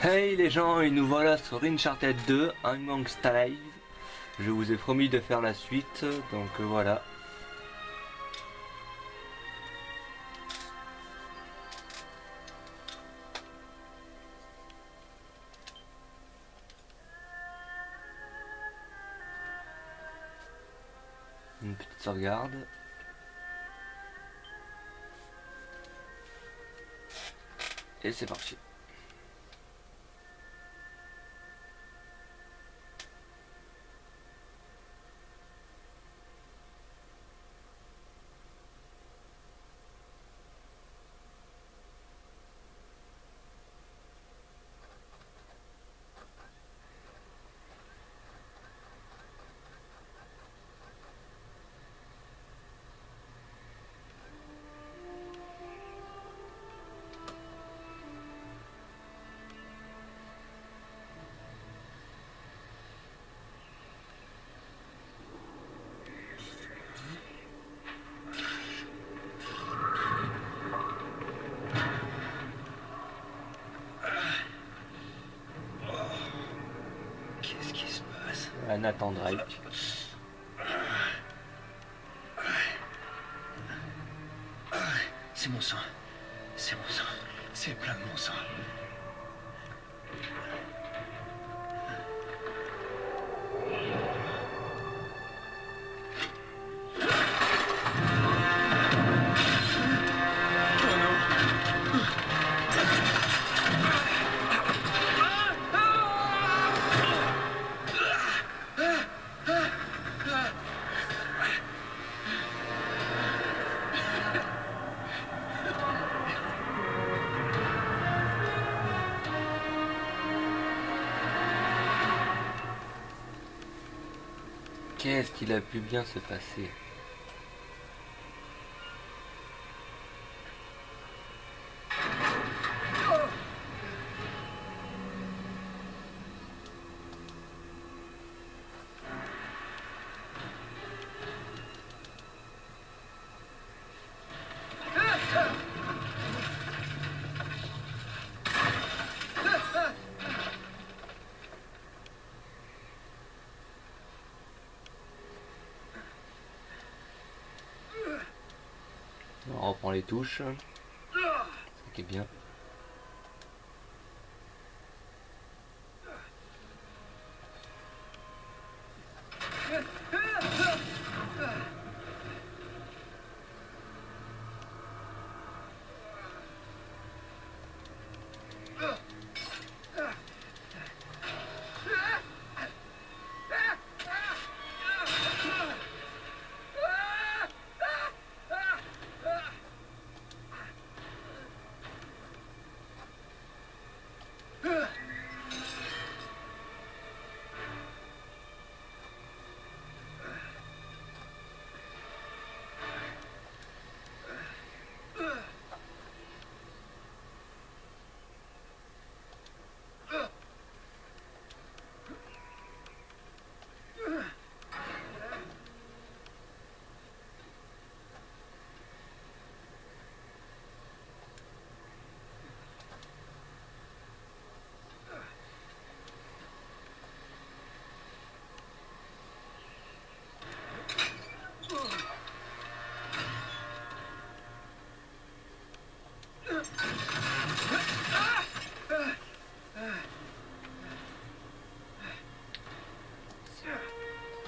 Hey les gens, et nous voilà sur Uncharted 2, Amongst Alive. Je vous ai promis de faire la suite, donc voilà. Une petite sauvegarde. Et c'est parti. Qu'est-ce qui se passe? Nathan Drake. C'est mon sang. C'est mon sang. C'est plein de mon sang. Qu'est-ce qu'il a pu bien se passer? On reprend les touches, ce qui est bien.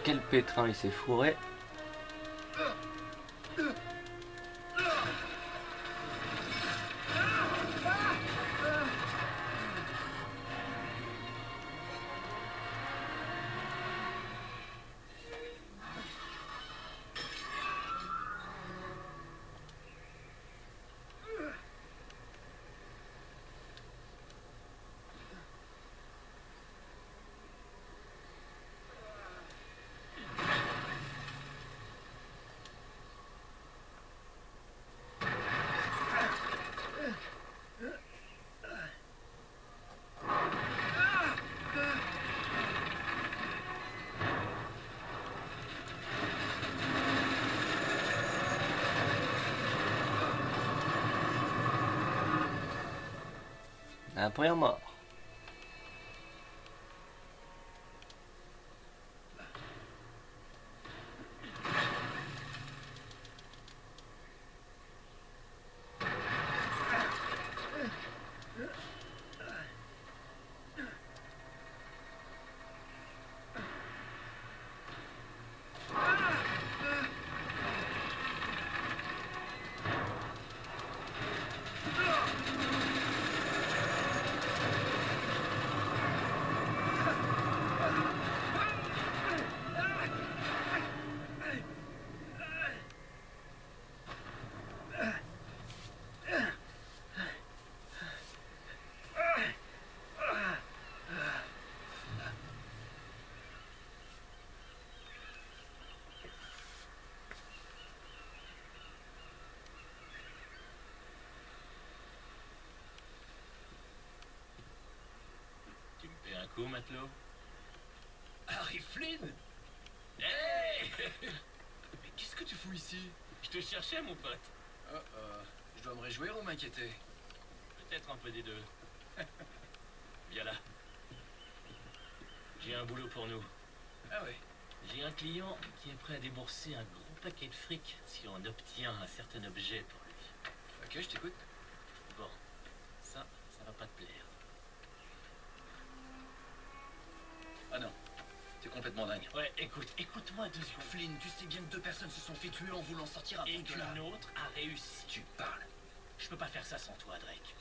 Quel pétrin il s'est fourré. Un premier mort. coup, matelot? Harry Flynn? Hey! Mais qu'est-ce que tu fous ici? Je te cherchais, mon pote. Je dois me réjouir ou m'inquiéter? Peut-être un peu des deux. Viens là. J'ai un boulot pour nous. Ah ouais. J'ai un client qui est prêt à débourser un gros paquet de fric si on obtient un certain objet pour lui. Ok, je t'écoute. Bon, ça va pas te plaire. Ah non, t'es complètement dingue. Ouais, écoute-moi 2 secondes. Flynn, tu sais bien que 2 personnes se sont fait tuer en voulant sortir un Et truc de là. qu'une autre a réussi. Tu parles. Je peux pas faire ça sans toi, Drake.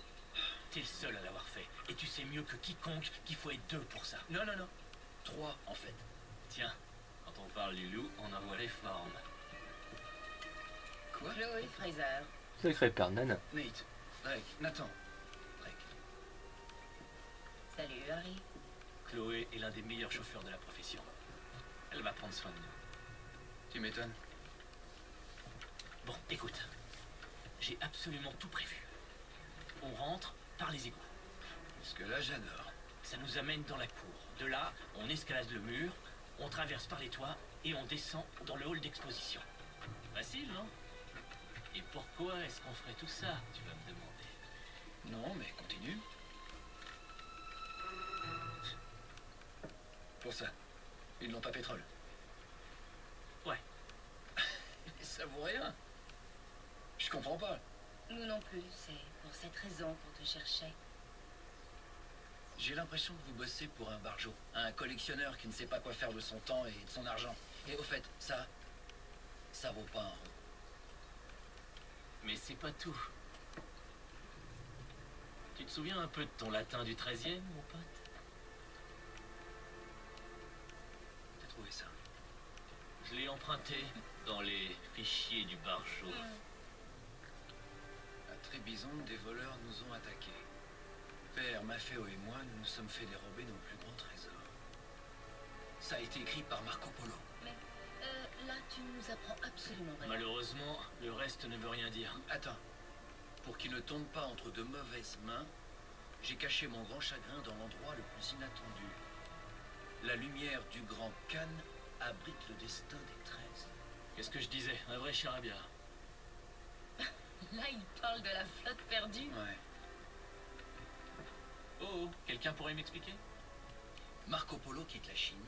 T'es le seul à l'avoir fait. Et tu sais mieux que quiconque qu'il faut être 2 pour ça. Non, 3 en fait. Tiens, quand on parle du loup, on en voit les formes. Quoi? Chloé Fraser. Sacré père Nana. Nate, Drake, Nathan. Drake. Salut Harry. Chloé est l'un des meilleurs chauffeurs de la profession. Elle va prendre soin de nous. Tu m'étonnes. Bon, écoute. J'ai absolument tout prévu. On rentre par les égouts. Parce que là, j'adore. Ça nous amène dans la cour. De là, on escalade le mur, on traverse par les toits et on descend dans le hall d'exposition. Facile, non? Et pourquoi est-ce qu'on ferait tout ça, tu vas me demander? Non, mais continue. Pour ça. Ils n'ont pas pétrole. Ouais. Mais ça vaut rien. Je comprends pas. Nous non plus, c'est pour cette raison qu'on te cherchait. J'ai l'impression que vous bossez pour un barjot. Un collectionneur qui ne sait pas quoi faire de son temps et de son argent. Et au fait, ça vaut pas un rond. Mais c'est pas tout. Tu te souviens un peu de ton latin du 13e, mon pote? T'as trouvé ça? Je l'ai emprunté dans les fichiers du barjot. À Trébizon, des voleurs nous ont attaqués. Père Maffeo et moi, nous nous sommes fait dérober nos plus grands trésors. Ça a été écrit par Marco Polo. Mais là, tu nous apprends absolument rien. Malheureusement, le reste ne veut rien dire. Attends. Pour qu'il ne tombe pas entre de mauvaises mains, j'ai caché mon grand chagrin dans l'endroit le plus inattendu. La lumière du grand Khan abrite le destin des 13. Qu'est-ce que je disais? Un vrai charabia. Là, il parle de la flotte perdue. Ouais. Oh, quelqu'un pourrait m'expliquer? Marco Polo quitte la Chine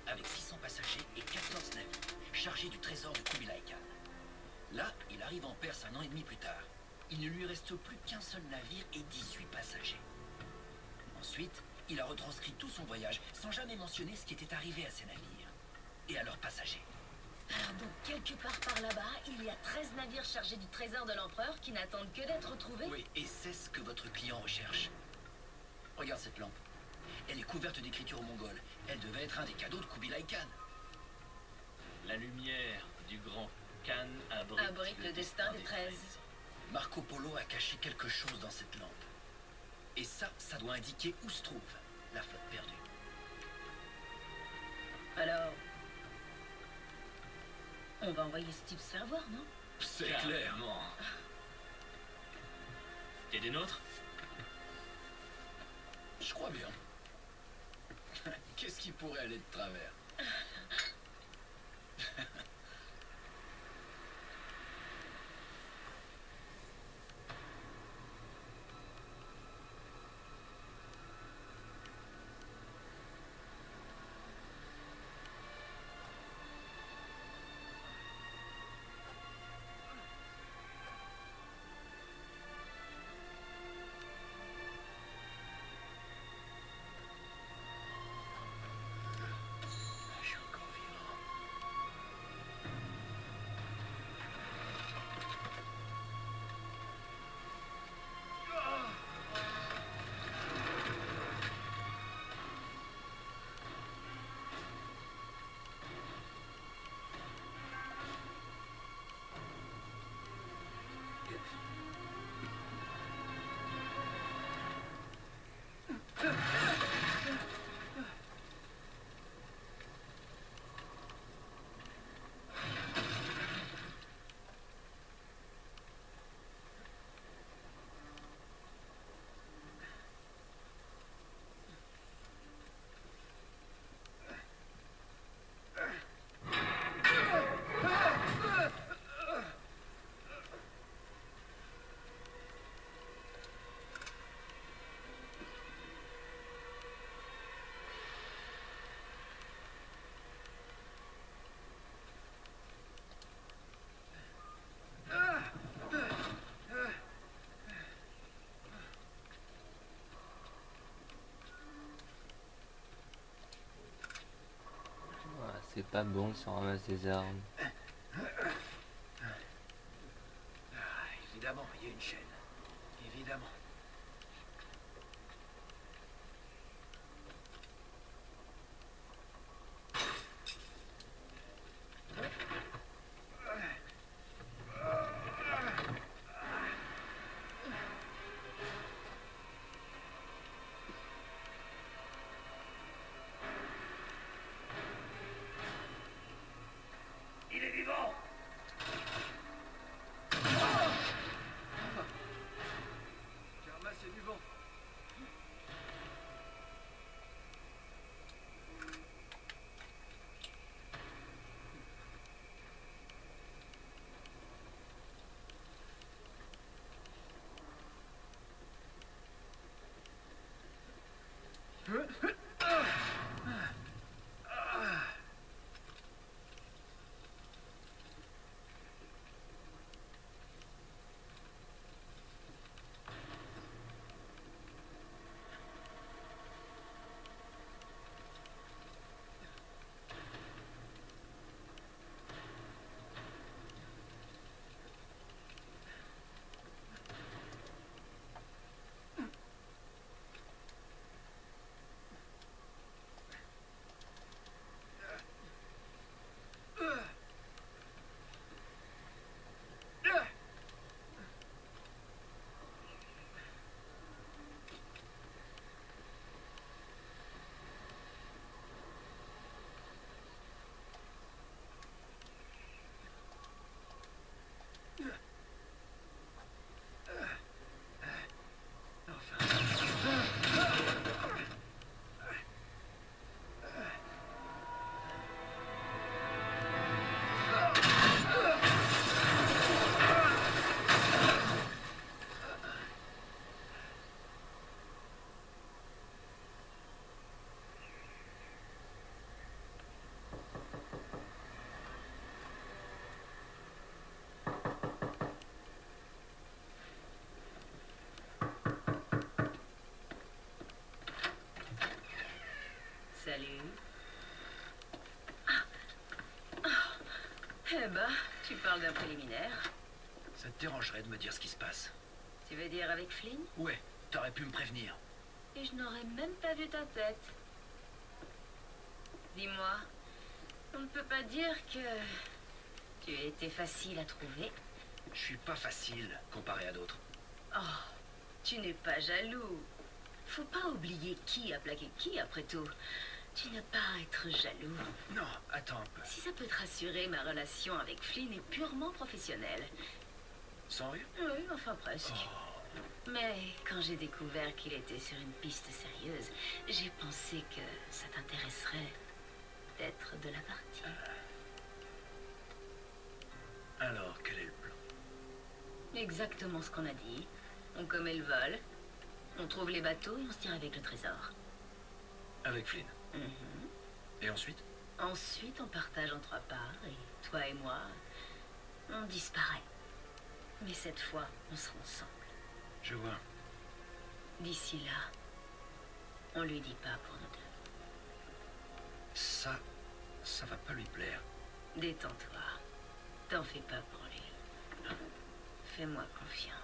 avec 600 passagers et 14 navires chargés du trésor de Kubilai Khan. Là, il arrive en Perse un an et demi plus tard. Il ne lui reste plus qu'un seul navire et 18 passagers. Ensuite, il a retranscrit tout son voyage sans jamais mentionner ce qui était arrivé à ses navires et à leurs passagers. Alors donc, quelque part par là-bas, il y a 13 navires chargés du trésor de l'empereur qui n'attendent que d'être retrouvés. Oui, et c'est ce que votre client recherche. Regarde cette lampe. Elle est couverte d'écritures mongoles. Elle devait être un des cadeaux de Kubilai Khan. La lumière du grand Khan Abrite le destin des 13. Marco Polo a caché quelque chose dans cette lampe. Et ça doit indiquer où se trouve la flotte perdue. Alors, on va envoyer ce type se faire voir, non? C'est clair. Clairement. T'es des nôtres? Je crois bien. Qu'est-ce qui pourrait aller de travers? Je suis encore vivant. c'est pas bon si on ramasse des armes. Évidemment, il y a une chaîne. Évidemment. Il est vivant! J'ai ramassé du vent. Salut. Eh ben, tu parles d'un préliminaire. Ça te dérangerait de me dire ce qui se passe? Tu veux dire avec Flynn? Ouais, t'aurais pu me prévenir. Et je n'aurais même pas vu ta tête. Dis-moi, on ne peut pas dire que tu as été facile à trouver. Je suis pas facile comparé à d'autres. Oh, tu n'es pas jaloux. Faut pas oublier qui a plaqué qui, après tout. Tu n'as pas à être jaloux. Non, attends un peu. Si ça peut te rassurer, ma relation avec Flynn est purement professionnelle. Sans rire? Oui, enfin presque. Oh, Mais quand j'ai découvert qu'il était sur une piste sérieuse, j'ai pensé que ça t'intéresserait d'être de la partie. alors, quel est le plan? Exactement ce qu'on a dit. On commet le vol, on trouve les bateaux et on se tire avec le trésor. Avec Flynn. Mhm. Et ensuite? Ensuite, on partage en 3 parts et toi et moi, on disparaît. Mais cette fois, on sera ensemble. Je vois. D'ici là, on lui dit pas pour nous deux. Ça va pas lui plaire. Détends-toi. T'en fais pas pour lui. Fais-moi confiance.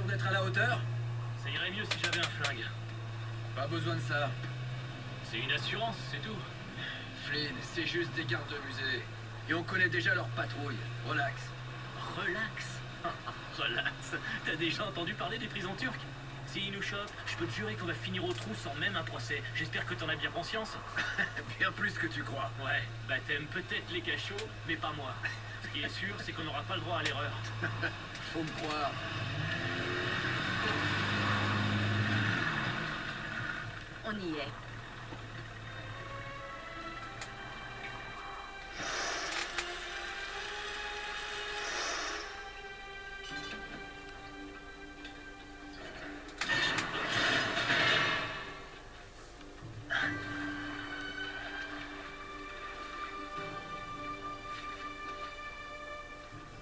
sûr d'être à la hauteur? Ça irait mieux si j'avais un flingue. Pas besoin de ça. C'est une assurance, c'est tout. Flynn, c'est juste des gardes de musée. Et on connaît déjà leur patrouille. Relax. Relax. Relax. T'as déjà entendu parler des prisons turques? S'ils nous chopent, je peux te jurer qu'on va finir au trou sans même un procès. J'espère que t'en as bien conscience. Bien plus que tu crois. Ouais, bah t'aimes peut-être les cachots, mais pas moi. Ce qui est sûr, c'est qu'on n'aura pas le droit à l'erreur. Faut me croire. On y est.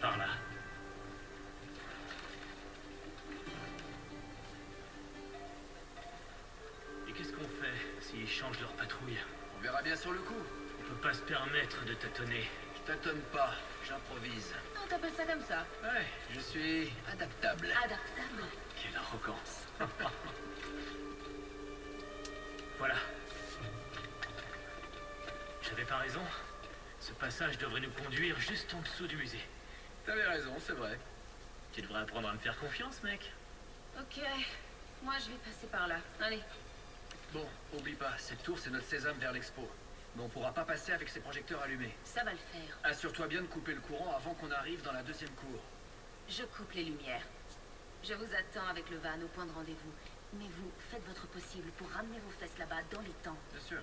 Par là. Et qu'est-ce qu'on fait s'ils changent leur patrouille? On verra bien sur le coup. On peut pas se permettre de tâtonner. Je tâtonne pas, j'improvise. Non, t'appelles ça comme ça? Ouais, je suis adaptable. Adaptable. Quelle arrogance. Voilà. J'avais pas raison. Ce passage devrait nous conduire juste en dessous du musée. T'avais raison, c'est vrai. Tu devrais apprendre à me faire confiance, mec. Ok. Moi, je vais passer par là. Allez. Bon, oublie pas, cette tour c'est notre sésame vers l'expo. Mais on pourra pas passer avec ces projecteurs allumés. Ça va le faire. Assure-toi bien de couper le courant avant qu'on arrive dans la deuxième cour. Je coupe les lumières. Je vous attends avec le van au point de rendez-vous. Mais vous, faites votre possible pour ramener vos fesses là-bas dans les temps. Bien sûr.